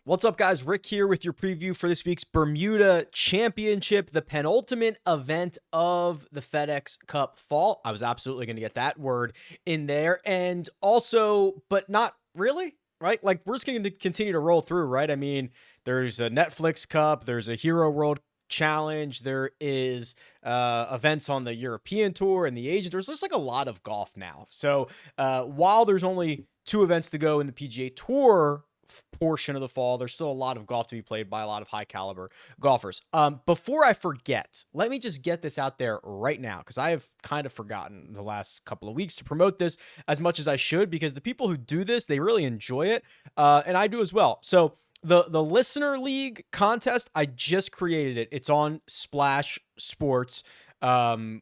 What's up, guys? Rick here with your preview for this week's Bermuda Championship, the penultimate event of the FedEx Cup Fall. I was absolutely going to get that word in there. And also, but not really, right? Like, we're just going to continue to roll through, right? I mean, there's a Netflix Cup, there's a Hero World Challenge, there is events on the European Tour and the Asian Tour. There's just like a lot of golf now. So while there's only two events to go in the PGA Tour portion of the fall, there's still a lot of golf to be played by a lot of high caliber golfers. Before I forget, let me just get this out there right now, because I have kind of forgotten the last couple of weeks to promote this as much as I should, because the people who do this, they really enjoy it, and I do as well. So the listener league contest, I just created it. It's on Splash Sports,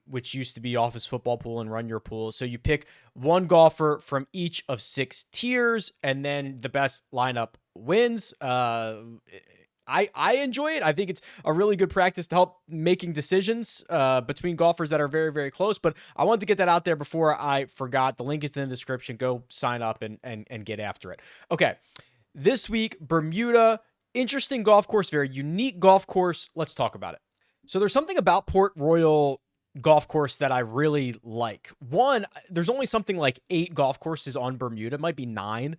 which used to be Office Football Pool and Run Your Pool. So you pick one golfer from each of 6 tiers, and then the best lineup wins. I enjoy it. I think it's a really good practice to help making decisions between golfers that are very, very close. But I wanted to get that out there before I forgot. The link is in the description. Go sign up and get after it. Okay. This week, Bermuda, interesting golf course, very unique golf course. Let's talk about it. So there's something about Port Royal golf course that I really like. One, there's only something like 8 golf courses on Bermuda, it might be 9,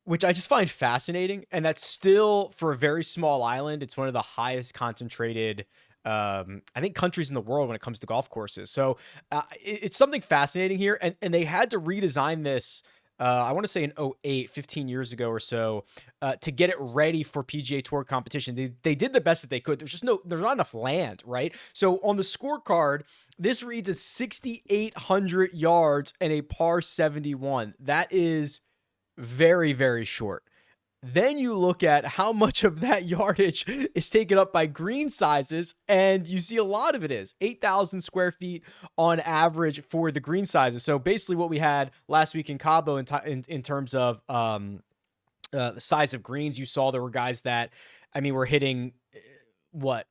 which I just find fascinating. And that's still, for a very small island, it's one of the highest concentrated, I think, countries in the world when it comes to golf courses. So it's something fascinating here. And they had to redesign this, I want to say in 08, 15 years ago or so, to get it ready for PGA Tour competition. They did the best that they could. There's not enough land, right? So on the scorecard, this reads as 6,800 yards and a par 71. That is very, very short. Then you look at how much of that yardage is taken up by green sizes, and you see a lot of it is 8,000 square feet on average for the green sizes. So basically what we had last week in Cabo in terms of the size of greens, you saw there were guys that, I mean, were hitting what,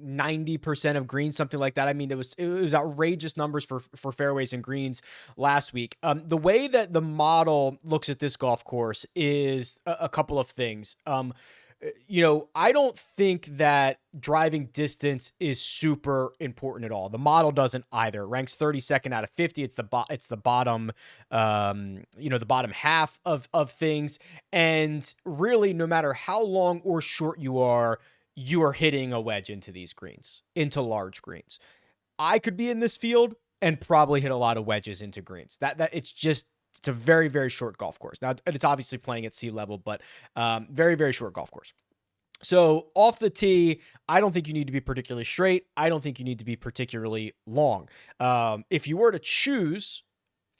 90% of greens, something like that. I mean, it was outrageous numbers for fairways and greens last week. The way that the looks at this golf course is a couple of things. I don't think that driving distance is super important at all. The model doesn't either. It ranks 32nd out of 50. It's the bottom, the bottom half of things. And really, no matter how long or short you are hitting a wedge into these greens, into large greens. I could be in this field and probably hit a lot of wedges into greens. It's a very, very short golf course. Now, it's obviously playing at sea level, but very, very short golf course. So off the tee, I don't think you need to be particularly straight. I don't think you need to be particularly long. If you were to choose,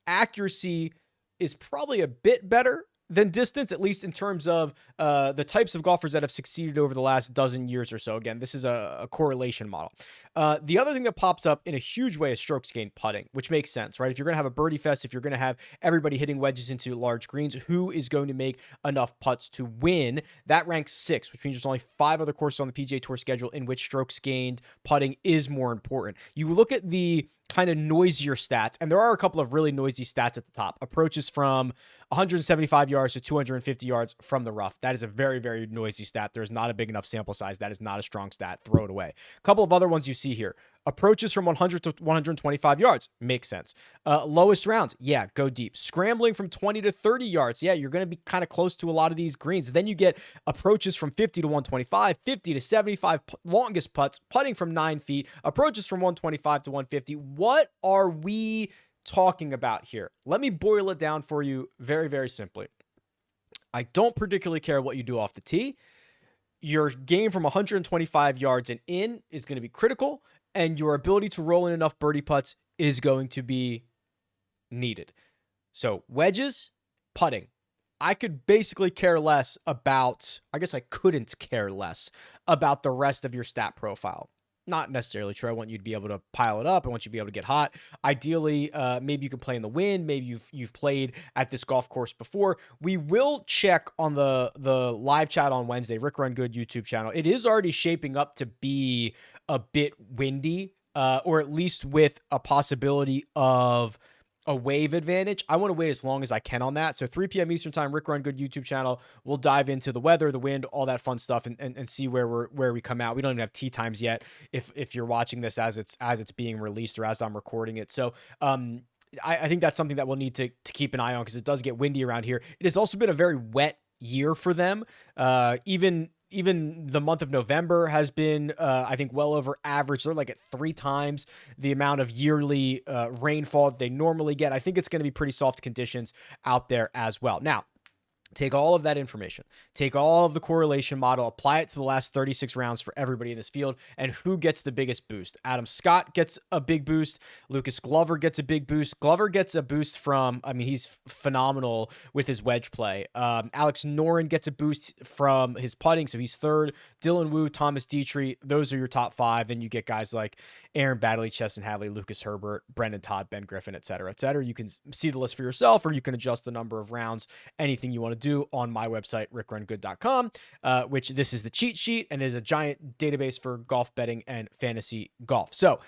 accuracy is probably a bit better than distance, at least in terms of the types of golfers that have succeeded over the last dozen years or so. Again, this is a correlation model. The other thing that pops up in a huge way is strokes gained putting, which makes sense, right? If you're going to have a birdie fest, if you're going to have everybody hitting wedges into large greens, who is going to make enough putts to win? That ranks 6, which means there's only 5 other courses on the PGA Tour schedule in which strokes gained putting is more important. You look at the kind of noisier stats, and there are a couple of really noisy stats at the top. Approaches from 175 yards to 250 yards from the rough. That is a very, very noisy stat. There's not a big enough sample size. That is not a strong stat. Throw it away. A couple of other ones you see here. Approaches from 100 to 125 yards. Makes sense. Lowest rounds. Yeah, go deep. Scrambling from 20 to 30 yards. Yeah, you're going to be kind of close to a lot of these greens. Then you get approaches from 50 to 125, 50 to 75, longest putts, putting from 9 feet, approaches from 125 to 150. What are we talking about here? Let me boil it down for you very, very simply. I don't particularly care what you do off the tee. Your game from 125 yards and in is going to be critical, and your ability to roll in enough birdie putts is going to be needed. So wedges, putting. I could basically care less about, I guess I couldn't care less about the rest of your stat profile. Not necessarily true. I want you to be able to pile it up. I want you to be able to get hot. Ideally, maybe you can play in the wind. Maybe you've played at this golf course before. We will check on the live chat on Wednesday, RickRunGood YouTube channel. It is already shaping up to be a bit windy, or at least with a possibility of a wave advantage. I want to wait as long as I can on that. So 3 p.m. Eastern time, Rick Run Good YouTube channel. We'll dive into the weather, the wind, all that fun stuff, and see where we come out. We don't even have tee times yet if you're watching this as it's being released or as I'm recording it. So I think that's something that we'll need to keep an eye on, because it does get windy around here. It has also been a very wet year for them. Even the month of November has been, I think, well over average. They're like at 3 times the amount of yearly rainfall that they normally get. I think it's going to be pretty soft conditions out there as well. Now, take all of that information, take all of the correlation model, apply it to the last 36 rounds for everybody in this field, and who gets the biggest boost? Adam Scott gets a big boost. Lucas Glover gets a big boost. Glover gets a boost from, I mean, he's phenomenal with his wedge play. Alex Noren gets a boost from his putting, so he's third. Dylan Wu, Thomas Dietrich, those are your top 5. Then you get guys like Aaron Baddeley, Cheston Hadley, Lucas Herbert, Brendan Todd, Ben Griffin, et cetera, et cetera. You can see the list for yourself, or you can adjust the number of rounds, anything you want to do on my website, rickrungood.com, which this is the cheat sheet and is a giant database for golf betting and fantasy golf. So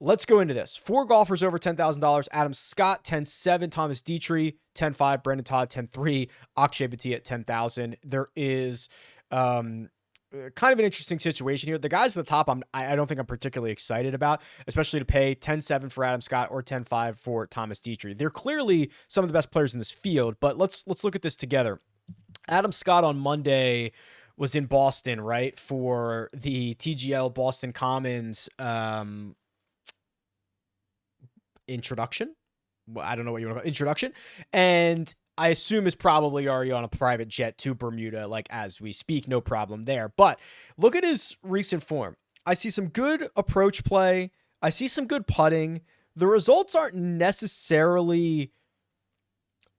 let's go into this. 4 golfers over $10,000. Adam Scott, 10.7. Thomas Dietrich, 10.5. Brendan Todd, 10.3. Akshay Bhatia at 10,000. There is kind of an interesting situation here. The guys at the top, I don't think I'm particularly excited about, especially to pay 10.7 for Adam Scott or 10.5 for Thomas Dietrich. They're clearly some of the best players in this field, but let's look at this together. Adam Scott on Monday was in Boston, right, for the TGL Boston Commons introduction. Well, I don't know what you want to call it, introduction. And I assume is probably already on a private jet to Bermuda, like as we speak, no problem there. But look at his recent form. I see some good approach play. I see some good putting. The results aren't necessarily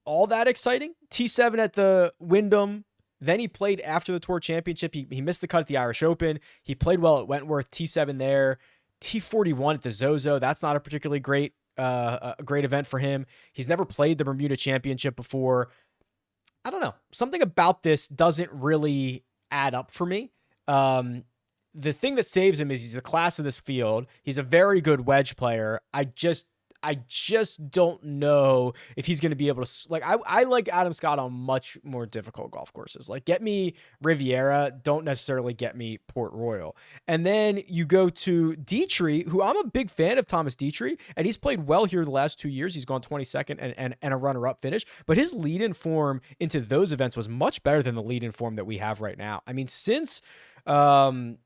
all that exciting. T7 at the Wyndham. Then he played after the Tour Championship. He missed the cut at the Irish Open. He played well at Wentworth. T7 there. T41 at the Zozo. That's not a particularly great event for him. He's never played the Bermuda Championship before. I don't know. Something about this doesn't really add up for me. The thing that saves him is he's the class of this field. He's a very good wedge player. I just don't know if he's going to be able to, like, I like Adam Scott on much more difficult golf courses. Like, get me Riviera, don't necessarily get me Port Royal. And then you go to Dietrich, who I'm a big fan of Thomas Dietrich, and he's played well here the last 2 years. He's gone 22nd and a runner-up finish, but his lead-in form into those events was much better than the lead-in form that we have right now. I mean, since 14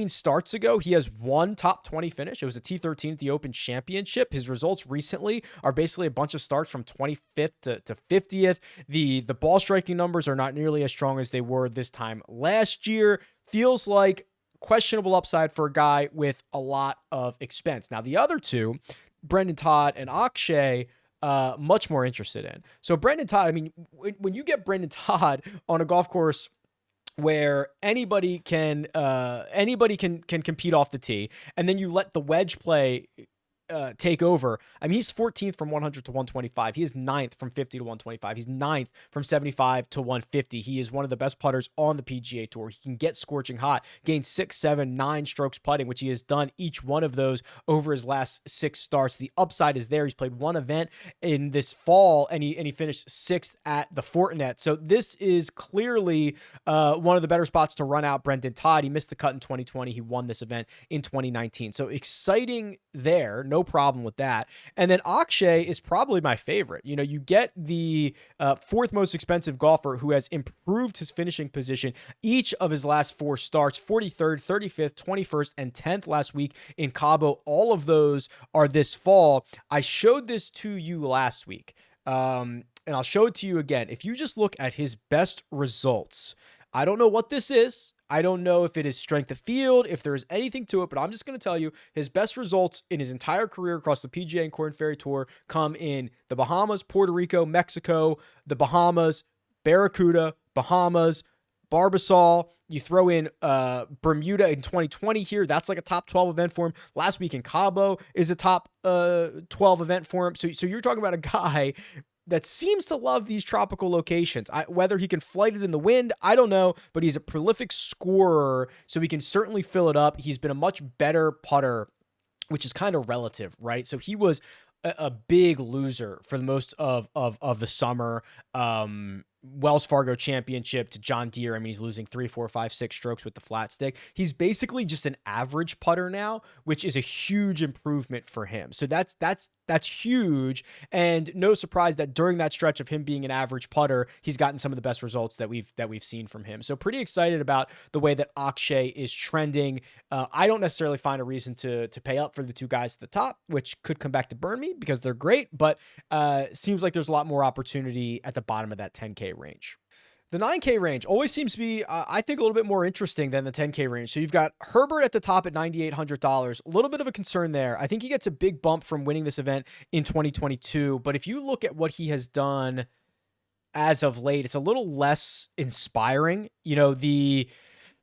starts ago, he has one top 20 finish. It was a T13 at the Open Championship. His results recently are basically a bunch of starts from 25th to 50th. The ball striking numbers are not nearly as strong as they were this time last year. Feels like questionable upside for a guy with a lot of expense. Now, the other two, Brendan Todd and Akshay, much more interested in. So Brendan Todd, I mean, when you get Brendan Todd on a golf course where anybody can compete off the tee, and then you let the wedge play take over. I mean, he's 14th from 100 to 125. He is 9th from 50 to 125. He's 9th from 75 to 150. He is one of the best putters on the PGA Tour. He can get scorching hot, gain 6, 7, 9 strokes putting, which he has done each one of those over his last 6 starts. The upside is there. He's played one event in this fall, and he finished 6th at the Fortinet. So this is clearly one of the better spots to run out Brendan Todd. He missed the cut in 2020. He won this event in 2019. So exciting there. No problem with that. And then Akshay is probably my favorite. You know, you get the 4th most expensive golfer who has improved his finishing position each of his last 4 starts, 43rd, 35th, 21st, and 10th last week in Cabo. All of those are this fall. I showed this to you last week, and I'll show it to you again. If you just look at his best results, I don't know what this is. I don't know if it is strength of field, if there is anything to it, but I'm just going to tell you his best results in his entire career across the PGA and Korn Ferry Tour come in the Bahamas, Puerto Rico, Mexico, the Bahamas, Barracuda, Bahamas, Barbasol. You throw in Bermuda in 2020 here. That's like a top 12 event for him. Last week in Cabo is a top 12 event for him. So you're talking about a guy that seems to love these tropical locations. Whether he can flight it in the wind, I don't know, but he's a prolific scorer, so he can certainly fill it up. He's been a much better putter, which is kind of relative, right? So he was a big loser for the most of the summer. Wells Fargo Championship to John Deere. I mean, he's losing 3, 4, 5, 6 strokes with the flat stick. He's basically just an average putter now, which is a huge improvement for him. So that's huge. And no surprise that during that stretch of him being an average putter, he's gotten some of the best results that we've seen from him. So pretty excited about the way that Akshay is trending. I don't necessarily find a reason to pay up for the two guys at the top, which could come back to burn me because they're great, but seems like there's a lot more opportunity at the bottom of that 10K range. The 9K range always seems to be, I think, a little bit more interesting than the 10K range. So you've got Herbert at the top at $9,800. A little bit of a concern there. I think he gets a big bump from winning this event in 2022. But if you look at what he has done as of late, it's a little less inspiring. You know, the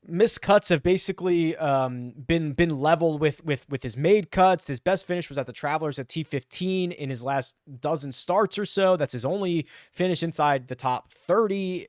missed cuts have basically been leveled with his made cuts. His best finish was at the Travelers at T15 in his last dozen starts or so. That's his only finish inside the top 30.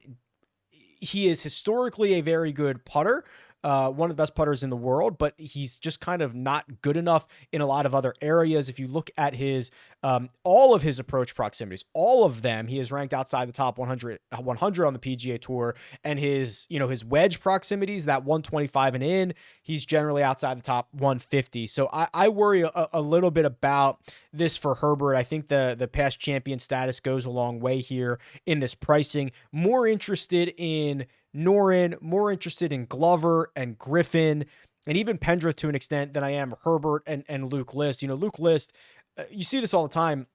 He is historically a very good putter, one of the best putters in the world, but he's just kind of not good enough in a lot of other areas. If you look at his all of his approach proximities, all of them, he is ranked outside the top 100 on the PGA Tour, and his wedge proximities, that 125 and in, he's generally outside the top 150. So I worry a little bit about this for Herbert. I think the past champion status goes a long way here in this pricing. More interested in Noren, more interested in Glover and Griffin, and even Pendrith to an extent than I am Herbert and Luke List. Luke List, you see this all the time.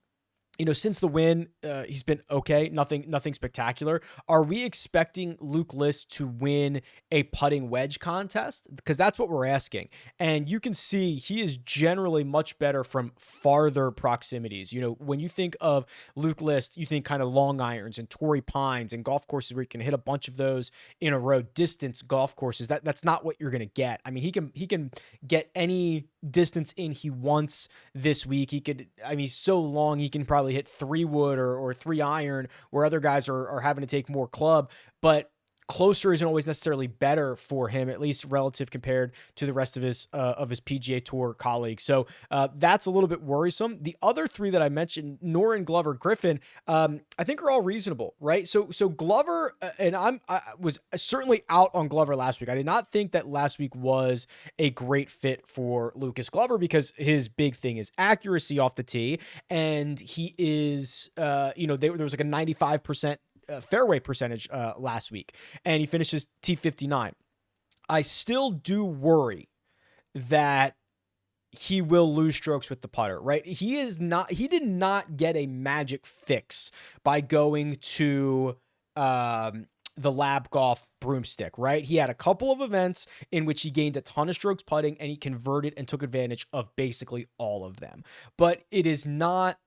Since the win, he's been okay. Nothing spectacular. Are we expecting Luke List to win a putting wedge contest? Because that's what we're asking. And you can see he is generally much better from farther proximities. When you think of Luke List, you think kind of long irons and Torrey Pines and golf courses where you can hit a bunch of those in a row. Distance golf courses. That's not what you're going to get. I mean, he can get any distance in he wants this week. He's so long, he can probably hit 3-wood or 3-iron where other guys are having to take more club, but closer isn't always necessarily better for him, at least relative compared to the rest of his PGA Tour colleagues. So that's a little bit worrisome. The other three that I mentioned, Noren, Glover, Griffin, I think are all reasonable, right? So Glover, and I was certainly out on Glover last week. I did not think that last week was a great fit for Lucas Glover because his big thing is accuracy off the tee, and he is, there was like a 95% fairway percentage last week, and he finishes T59. I still do worry that he will lose strokes with the putter, right? He did not get a magic fix by going to the Lab Golf broomstick, right? He had a couple of events in which he gained a ton of strokes putting, and he converted and took advantage of basically all of them. But it is not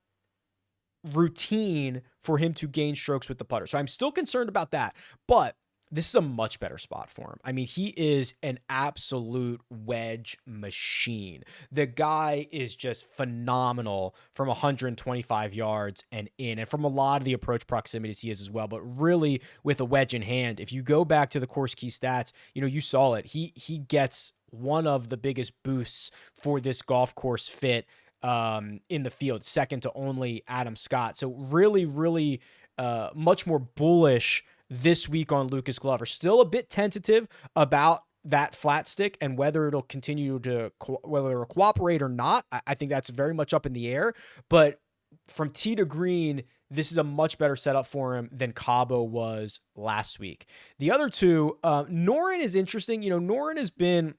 routine for him to gain strokes with the putter. So I'm still concerned about that, but this is a much better spot for him. I mean, he is an absolute wedge machine. The guy is just phenomenal from 125 yards and in, and from a lot of the approach proximities he is as well, but really with a wedge in hand. If you go back to the course key stats, you saw it. He gets one of the biggest boosts for this golf course fit in the field, second to only Adam Scott. So really, really much more bullish this week on Lucas Glover. Still a bit tentative about that flat stick and whether it'll continue to, whether it'll cooperate or not. I think that's very much up in the air, but from tee to green, this is a much better setup for him than Cabo was last week. The other two, Noren is interesting. Noren has been,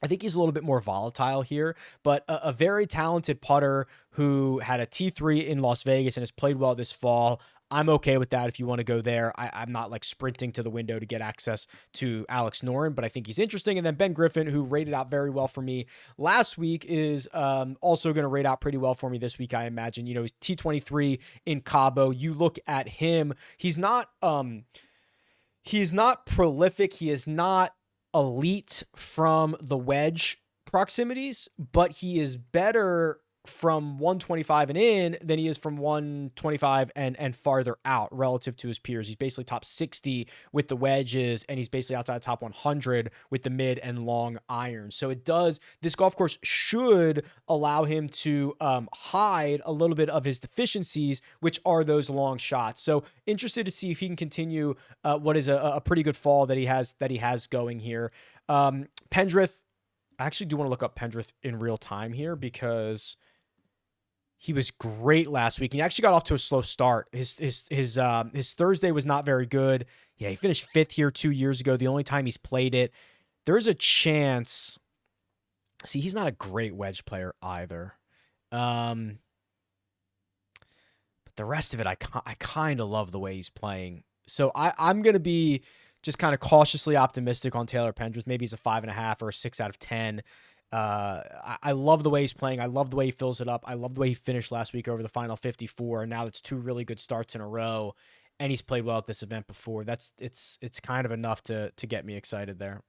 I think he's a little bit more volatile here, but a very talented putter who had a T3 in Las Vegas and has played well this fall. I'm okay with that if you want to go there. I'm not like sprinting to the window to get access to Alex Noren, but I think he's interesting. And then Ben Griffin, who rated out very well for me last week, is also going to rate out pretty well for me this week, I imagine. He's T23 in Cabo. You look at him, he's not prolific. He is not elite from the wedge proximities, but he is better from 125 and in than he is from 125 and farther out relative to his peers. He's basically top 60 with the wedges, and he's basically outside top 100 with the mid and long irons. So this golf course should allow him to hide a little bit of his deficiencies, which are those long shots. So interested to see if he can continue what is a pretty good fall that he has going here. Pendrith, I actually do want to look up Pendrith in real time here because he was great last week. He actually got off to a slow start. His Thursday was not very good. Yeah, he finished 5th here 2 years ago, the only time he's played it. There's a chance. See, he's not a great wedge player either. But the rest of it, I kind of love the way he's playing. So I'm going to be just kind of cautiously optimistic on Taylor Pendrith. Maybe he's a 5.5 or a 6 out of 10. I love the way he's playing. I love the way he fills it up. I love the way he finished last week over the final 54. And now it's 2 really good starts in a row. And he's played well at this event before. It's kind of enough to get me excited there.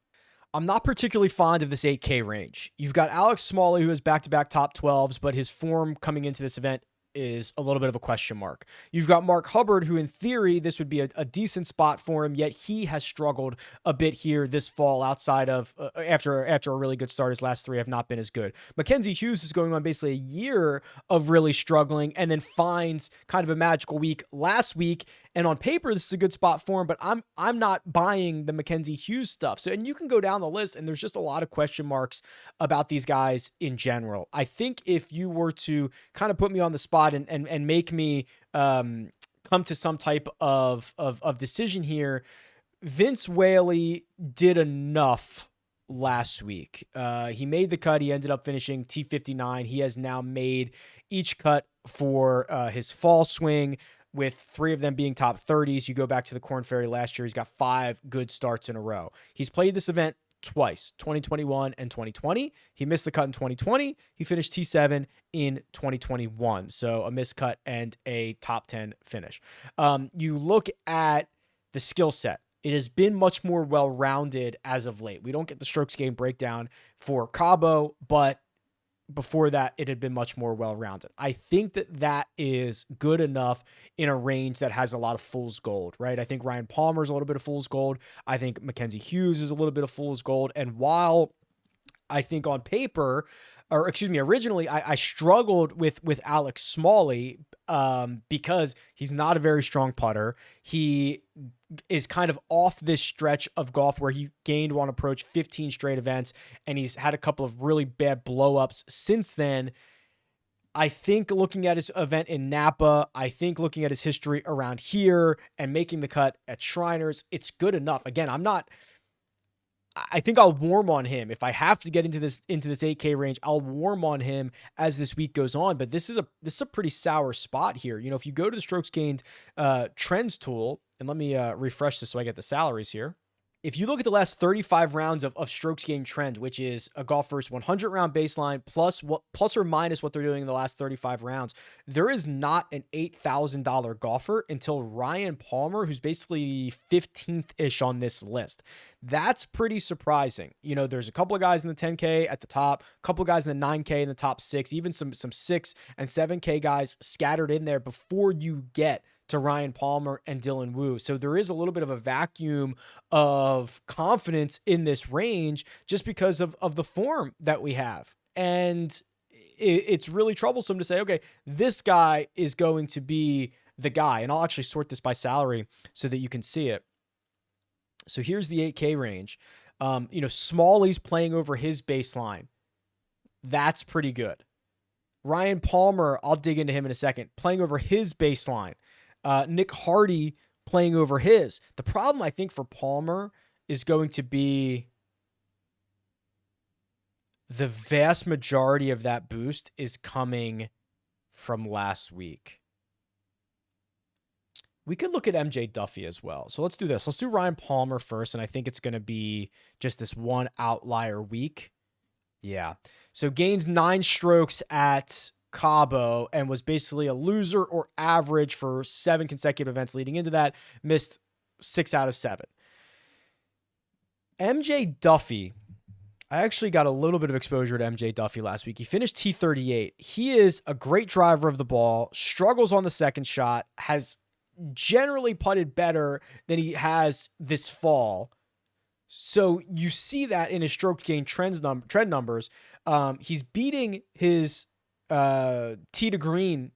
I'm not particularly fond of this 8K range. You've got Alex Smalley, who has back-to-back top 12s, but his form coming into this event is a little bit of a question mark. You've got Mark Hubbard, who in theory, this would be a decent spot for him, yet he has struggled a bit here this fall outside of, after a really good start. His last 3 have not been as good. Mackenzie Hughes is going on basically a year of really struggling and then finds kind of a magical week last week. And on paper, this is a good spot for him, but I'm not buying the Mackenzie Hughes stuff. So, and you can go down the list, and there's just a lot of question marks about these guys in general. I think if you were to kind of put me on the spot and make me come to some type of decision here, Vince Whaley did enough last week. He made the cut. He ended up finishing T59. He has now made each cut for his fall swing, with 3 of them being top 30s. You go back to the Korn Ferry last year, he's got 5 good starts in a row. He's played this event twice, 2021 and 2020. He missed the cut in 2020. He finished T7 in 2021. So a missed cut and a top 10 finish. You look at the skill set. It has been much more well-rounded as of late. We don't get the strokes gained breakdown for Cabo, but before that, it had been much more well-rounded. I think that is good enough in a range that has a lot of fool's gold, right? I think Ryan Palmer is a little bit of fool's gold. I think Mackenzie Hughes is a little bit of fool's gold. And while I think on paper, or excuse me, originally I struggled with Alex Smalley because he's not a very strong putter. He is kind of off this stretch of golf where he gained on approach 15 straight events, and he's had a couple of really bad blow-ups since then. I think looking at his event in Napa, I think looking at his history around here and making the cut at Shriners, it's good enough. Again, I think I'll warm on him. If I have to get into this 8K range, I'll warm on him as this week goes on. But this is a pretty sour spot here. You know, if you go to the strokes gained trends tool, and let me refresh this so I get the salaries here. If you look at the last 35 rounds of strokes gained trend, which is a golfer's 100 round baseline plus or minus what they're doing in the last 35 rounds, there is not an $8,000 golfer until Ryan Palmer, who's basically 15th-ish on this list. That's pretty surprising. You know, there's a couple of guys in the 10K at the top, a couple of guys in the 9K in the top 6, even some 6 and 7K guys scattered in there before you get to Ryan Palmer and Dylan Wu. So there is a little bit of a vacuum of confidence in this range just because of the form that we have. And it's really troublesome to say, okay, this guy is going to be the guy. And I'll actually sort this by salary so that you can see it. So here's the 8K range. You know, Smalley's playing over his baseline. That's pretty good. Ryan Palmer, I'll dig into him in a second, playing over his baseline. Nick Hardy playing over his. The problem, I think, for Palmer is going to be the vast majority of that boost is coming from last week. We could look at MJ Duffy as well. So let's do this. Let's do Ryan Palmer first, and I think it's going to be just this one outlier week. Yeah. So gains 9 strokes at Cabo and was basically a loser or average for 7 consecutive events leading into that. Missed 6 out of 7. MJ Duffy, I actually got a little bit of exposure to MJ Duffy last week. He finished T38. He is a great driver of the ball, struggles on the second shot, has generally putted better than he has this fall. So you see that in his stroke gain trend numbers. He's beating his tee to green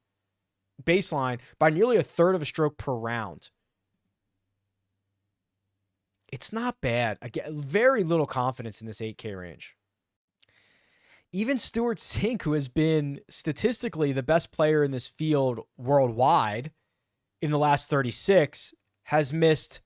baseline by nearly a third of a stroke per round. It's not bad. Again, very little confidence in this 8K range. Even Stuart Sink, who has been statistically the best player in this field worldwide in the last 36, has missed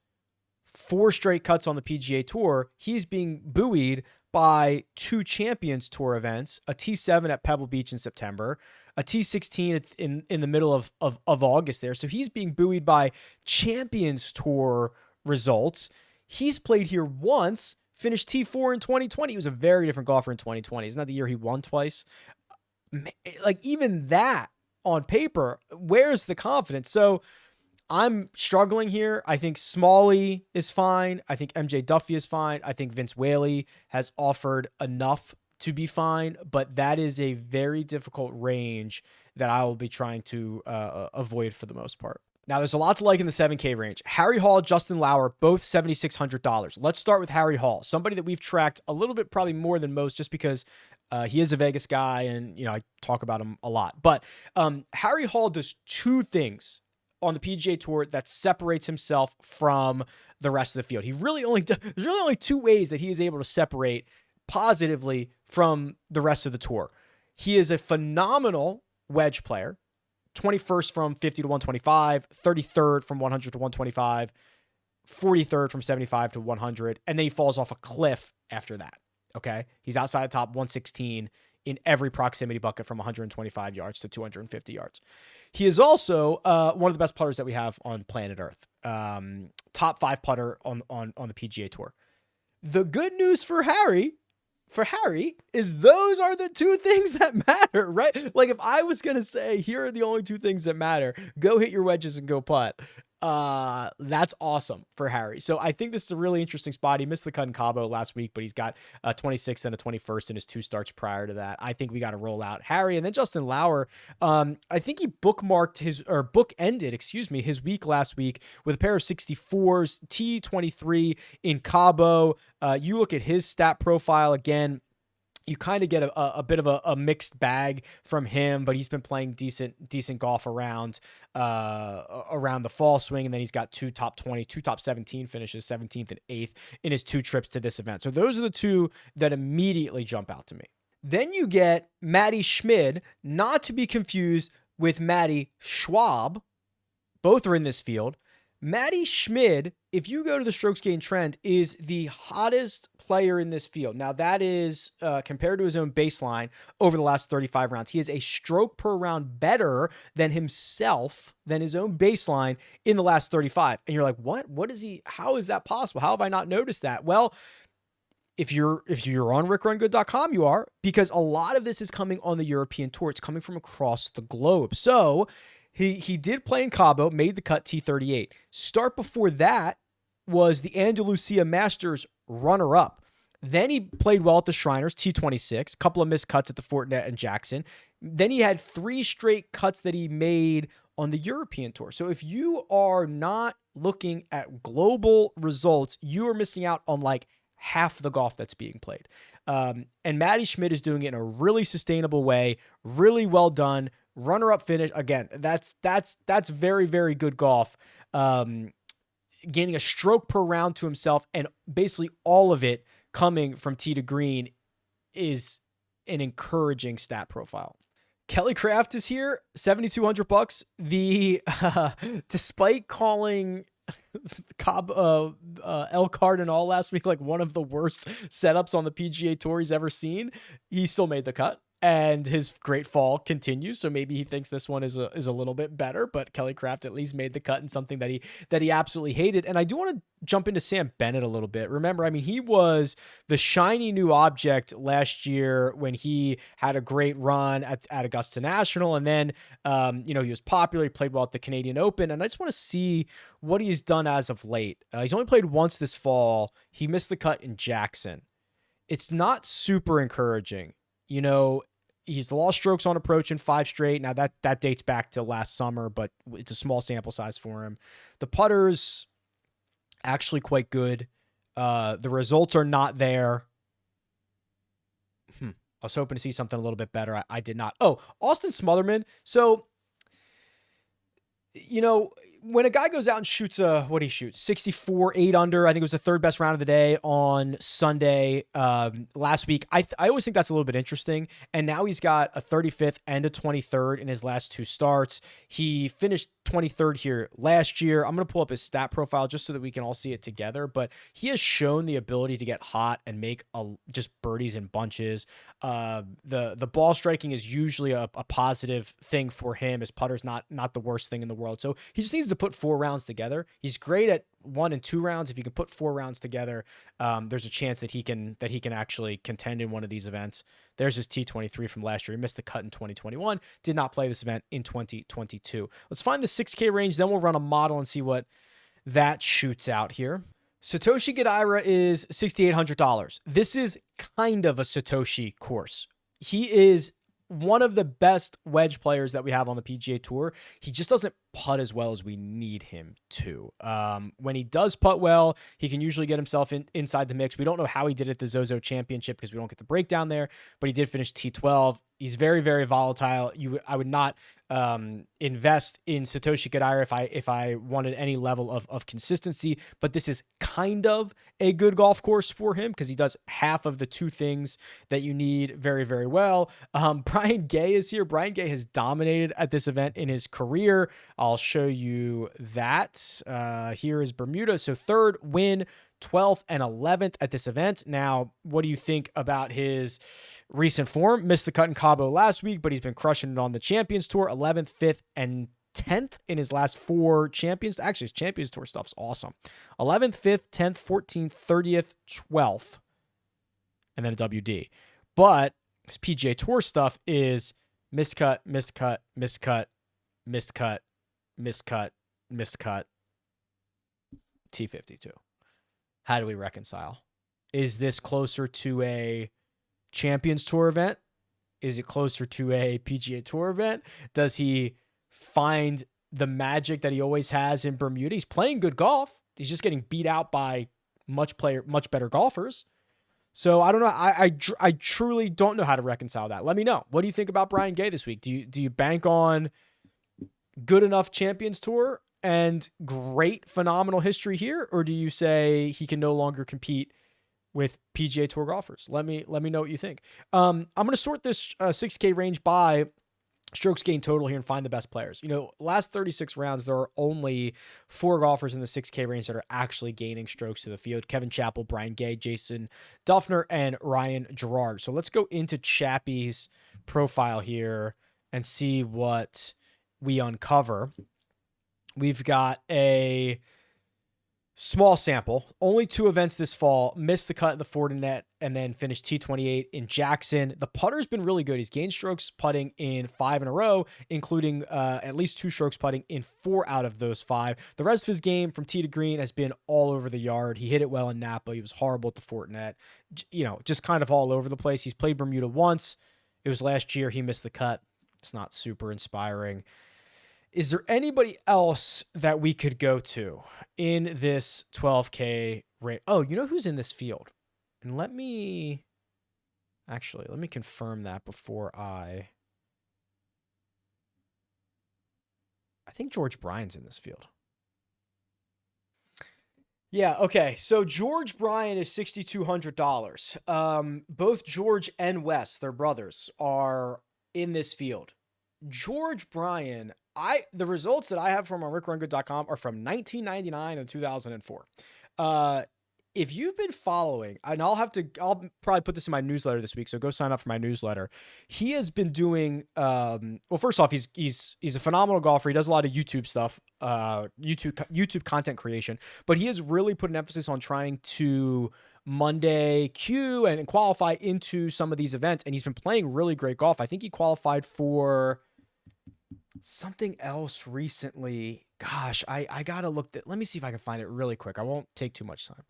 4 straight cuts on the PGA Tour. He's being buoyed by 2 Champions Tour events, a T7 at Pebble Beach in September, a T16 in the middle of August there. So he's being buoyed by Champions Tour results. He's played here once, finished T4 in 2020. He was a very different golfer in 2020. Isn't that the year he won twice? Like, even that on paper, where's the confidence? So I'm struggling here. I think Smalley is fine. I think MJ Duffy is fine. I think Vince Whaley has offered enough to be fine, but that is a very difficult range that I will be trying to avoid for the most part. Now, there's a lot to like in the 7K range. Harry Hall, Justin Lauer, both $7,600. Let's start with Harry Hall, somebody that we've tracked a little bit, probably more than most, just because he is a Vegas guy and, I talk about him a lot. But Harry Hall does 2 things on the PGA Tour that separates himself from the rest of the field. There's really only 2 ways that he is able to separate positively from the rest of the tour. He is a phenomenal wedge player. 21st from 50 to 125, 33rd from 100 to 125, 43rd from 75 to 100, and then he falls off a cliff after that. Okay? He's outside the top 116 in every proximity bucket from 125 yards to 250 yards. He is also one of the best putters that we have on planet Earth. Top 5 putter on the PGA Tour. The good news for Harry is those are the 2 things that matter, right? Like, if I was going to say, here are the only 2 things that matter, go hit your wedges and go putt. That's awesome for Harry. So I think this is a really interesting spot. He missed the cut in Cabo last week, but he's got a 26th and a 21st in his 2 starts prior to that. I think we got to roll out Harry. And then Justin Lauer, I think he bookended his week last week with a pair of 64s, T23 in Cabo. You look at his stat profile again, you kind of get a bit of a mixed bag from him, but he's been playing decent golf around the fall swing. And then he's got 2 top 20, 2 top 17 finishes, 17th and 8th in his 2 trips to this event. So those are the 2 that immediately jump out to me. Then you get Matty Schmid, not to be confused with Matty Schwab. Both are in this field. Matty Schmid, if you go to the strokes gain trend, is the hottest player in this field. Now, that is compared to his own baseline over the last 35 rounds. He is a stroke per round better than himself, than his own baseline in the last 35. And you're like, what? What is he? How is that possible? How have I not noticed that? Well, if you're on RickRunGood.com, you are, because a lot of this is coming on the European Tour. It's coming from across the globe. So He did play in Cabo, made the cut T38. Start before that was the Andalusia Masters runner-up. Then he played well at the Shriners, T26, couple of missed cuts at the Fortinet and Jackson. Then he had 3 straight cuts that he made on the European Tour. So if you are not looking at global results, you are missing out on like half the golf that's being played. And Matty Schmid is doing it in a really sustainable way, really well done. Runner-up finish. Again, that's very, very good golf. Gaining a stroke per round to himself, and basically all of it coming from tee to green is an encouraging stat profile. Kelly Craft is here, $7,200. Despite calling El Cardinal last week like one of the worst setups on the PGA Tour he's ever seen, he still made the cut. And his great fall continues, so maybe he thinks this one is a little bit better. But Kelly Craft at least made the cut in something that he absolutely hated. And I do want to jump into Sam Bennett a little bit. Remember, I mean, he was the shiny new object last year when he had a great run at Augusta National, and then he was popular. He played well at the Canadian Open, and I just want to see what he's done as of late. He's only played once this fall. He missed the cut in Jackson. it's not super encouraging. You know, he's lost strokes on approach in 5 straight. Now that dates back to last summer, but it's a small sample size for him. The putter's actually quite good. The results are not there. I was hoping to see something a little bit better. I did not. Oh, Austin Smotherman. So, you know, when a guy goes out and shoots what he shoots, 64, 8 under, I think it was the 3rd best round of the day on Sunday last week. I always think that's a little bit interesting. And now he's got a 35th and a 23rd in his last 2 starts. He finished 23rd here last year. I'm going to pull up his stat profile just so that we can all see it together. But he has shown the ability to get hot and make just birdies in bunches. The ball striking is usually a positive thing for him. His putter's not the worst thing in the world. So he just needs to put 4 rounds together. He's great at 1 and 2 rounds. If you can put 4 rounds together, there's a chance that he can actually contend in one of these events. There's his T23 from last year. He missed the cut in 2021. Did not play this event in 2022. Let's find the 6K range. Then we'll run a model and see what that shoots out here. Satoshi Kodaira is $6,800. This is kind of a Satoshi course. He is one of the best wedge players that we have on the PGA Tour. He just doesn't putt as well as we need him to. When he does putt well, he can usually get himself inside the mix. We don't know how he did at the Zozo Championship because we don't get the breakdown there, but he did finish T12. He's very, very volatile. I would not invest in Satoshi Kodaira if I wanted any level of consistency, but this is kind of a good golf course for him because he does half of the 2 things that you need very, very well. Brian Gay is here. Brian Gay has dominated at this event in his career. I'll show you that. Here is Bermuda. So 3rd win, 12th and 11th at this event. Now, what do you think about his recent form? Missed the cut in Cabo last week, but he's been crushing it on the Champions Tour. 11th, 5th, and 10th in his last 4 Champions. Actually, his Champions Tour stuff's awesome. 11th, 5th, 10th, 14th, 30th, 12th, and then a WD. But his PGA Tour stuff is miscut, miscut, miscut, miscut, miscut, miscut, T52. How do we reconcile? Is this closer to a Champions Tour event? Is it closer to a PGA Tour event? Does he find the magic that he always has in Bermuda? He's playing good golf. He's just getting beat out by much better golfers. So I don't know. I truly don't know how to reconcile that. Let me know. What do you think about Brian Gay this week? Do you bank on good enough Champions Tour and great, phenomenal history here? Or do you say he can no longer compete with PGA Tour golfers? Let me know what you think. I'm going to sort this 6K range by strokes gained total here and find the best players. You know, last 36 rounds, there are only 4 golfers in the 6K range that are actually gaining strokes to the field: Kevin Chappell, Brian Gay, Jason Duffner, and Ryan Gerard. So let's go into Chappie's profile here and see what we uncover. We've got a small sample, only 2 events this fall, missed the cut in the Fortinet, and then finished T28 in Jackson. The putter's been really good. He's gained strokes putting in 5 in a row, including at least 2 strokes putting in 4 out of those 5. The rest of his game from tee to green has been all over the yard. He hit it well in Napa. He was horrible at the Fortinet. You know, just kind of all over the place. He's played Bermuda once. It was last year. He missed the cut. It's not super inspiring. Is there anybody else that we could go to in this 12K rate? Oh, you know who's in this field? And let me confirm that before I think George Bryan's in this field. Yeah, okay. So George Bryan is $6,200. Both George and Wes, their brothers, are in this field. George Bryan, the results that I have from on RickRunGood.com are from 1999 and 2004. If you've been following, and I'll probably put this in my newsletter this week, so go sign up for my newsletter. He has been doing, well, first off, he's a phenomenal golfer. He does a lot of YouTube stuff, YouTube content creation, but he has really put an emphasis on trying to Monday queue and qualify into some of these events, and he's been playing really great golf. I think he qualified for something else recently. Gosh, I gotta look. Let me see if I can find it really quick. I won't take too much time.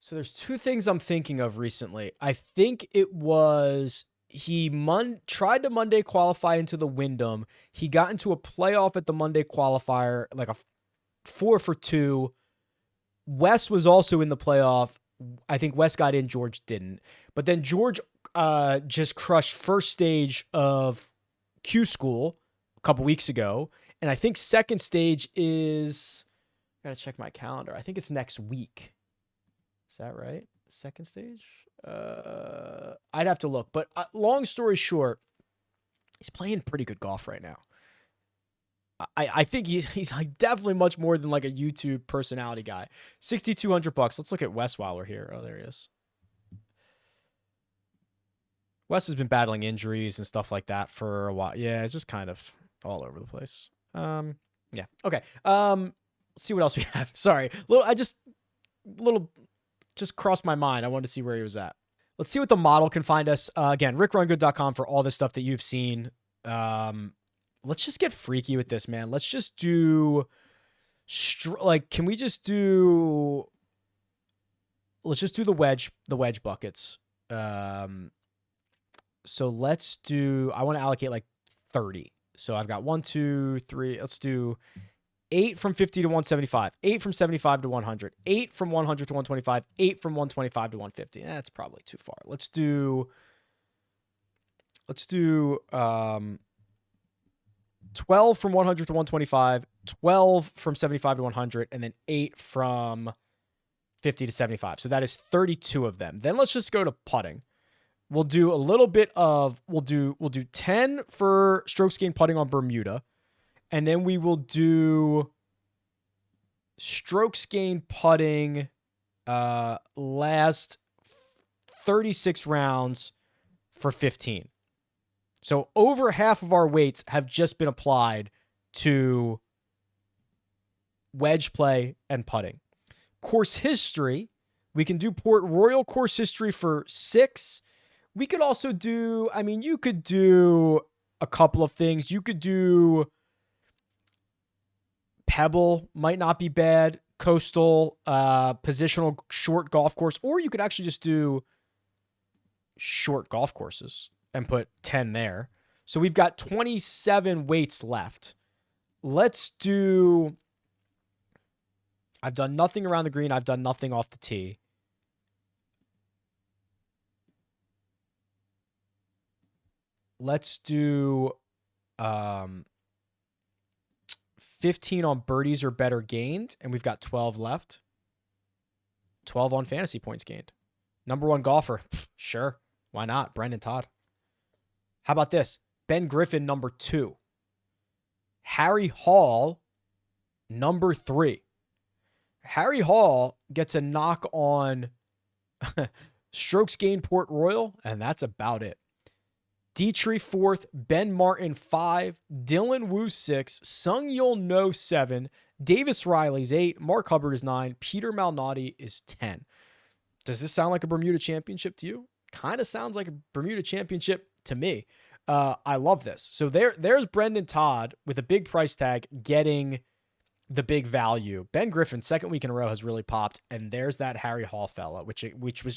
So there's two things I'm thinking of recently. I think it was he tried to Monday qualify into the Wyndham. He got into a playoff at the Monday qualifier, like a 4 for 2. Wes was also in the playoff. I think Wes got in, George didn't. But then George just crushed first stage of Q School a couple weeks ago. And I think second stage is, I gotta check my calendar. I think it's next week. Is that right? Second stage? I'd have to look. But long story short, he's playing pretty good golf right now. I think he's like definitely much more than like a YouTube personality guy. $6,200. Let's look at Wes while we're here. Oh, there he is. Wes has been battling injuries and stuff like that for a while. Yeah, it's just kind of all over the place. Yeah. Okay. Let's see what else we have. Sorry. Just crossed my mind. I wanted to see where he was at. Let's see what the model can find us. Again, RickRunGood.com for all the stuff that you've seen. Let's just get freaky with this, man. Let's just do can we just do, let's just do the wedge buckets. So let's do, I want to allocate like 30. So I've got 1, 2, 3. Let's do 8 from 50 to 175, 8 from 75 to 100, 8 from 100 to 125, 8 from 125 to 150. That's probably too far. Let's do 12 from 100 to 125, 12 from 75 to 100, and then 8 from 50 to 75. So that is 32 of them. Then let's just go to putting. We'll do a little bit of, we'll do 10 for strokes gained putting on Bermuda. And then we will do strokes gained putting last 36 rounds for 15. So over half of our weights have just been applied to wedge play and putting. Course history, we can do Port Royal course history for 6. We could also do, I mean, you could do a couple of things. You could do Pebble, might not be bad. Coastal, positional short golf course, or you could actually just do short golf courses and put 10 there. So we've got 27 weights left. Let's do, I've done nothing around the green. I've done nothing off the tee. Let's do 15 on birdies or better gained, and we've got 12 left. 12 on fantasy points gained. Number 1 golfer. Sure. Why not? Brendan Todd. How about this? Ben Griffin, number 2. Harry Hall, number 3. Harry Hall gets a knock on strokes gained Port Royal, and that's about it. Dietrich 4th, Ben Martin 5, Dylan Wu 6, Sung Yul No 7, Davis Riley's 8, Mark Hubbard is 9, Peter Malnati is 10. Does this sound like a Bermuda Championship to you? Kind of sounds like a Bermuda Championship to me. I love this. So there's Brendan Todd with a big price tag getting the big value. Ben Griffin, second week in a row, has really popped. And there's that Harry Hall fella, which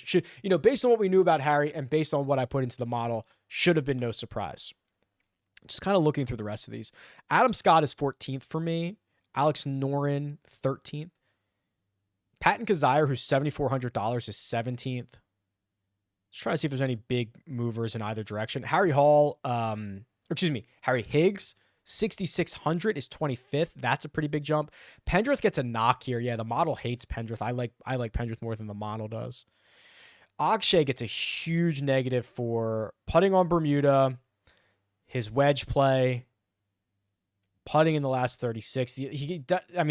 should, based on what we knew about Harry and based on what I put into the model, should have been no surprise. Just kind of looking through the rest of these. Adam Scott is 14th for me. Alex Noren, 13th. Patton Kazire, who's $7,400, is 17th. Just trying to see if there's any big movers in either direction. Harry Higgs, 6,600 is 25th. That's a pretty big jump. Pendrith gets a knock here. Yeah, the model hates Pendrith. I like Pendrith more than the model does. Akshay gets a huge negative for putting on Bermuda, his wedge play, putting in the last 36. He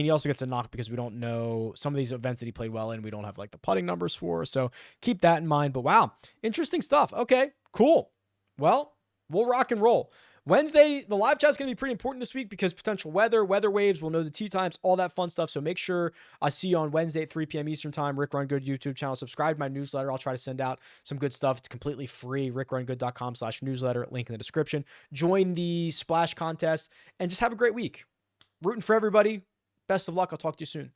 also gets a knock because we don't know some of these events that he played well in. We don't have like the putting numbers for, so keep that in mind. But wow, interesting stuff. Okay, cool. Well, we'll rock and roll. Wednesday, the live chat is going to be pretty important this week because potential weather waves, we'll know the tee times, all that fun stuff. So make sure I see you on Wednesday at 3 p.m. Eastern time. Rick Run Good YouTube channel. Subscribe to my newsletter. I'll try to send out some good stuff. It's completely free. RickRunGood.com/newsletter. Link in the description. Join the splash contest and just have a great week. Rooting for everybody. Best of luck. I'll talk to you soon.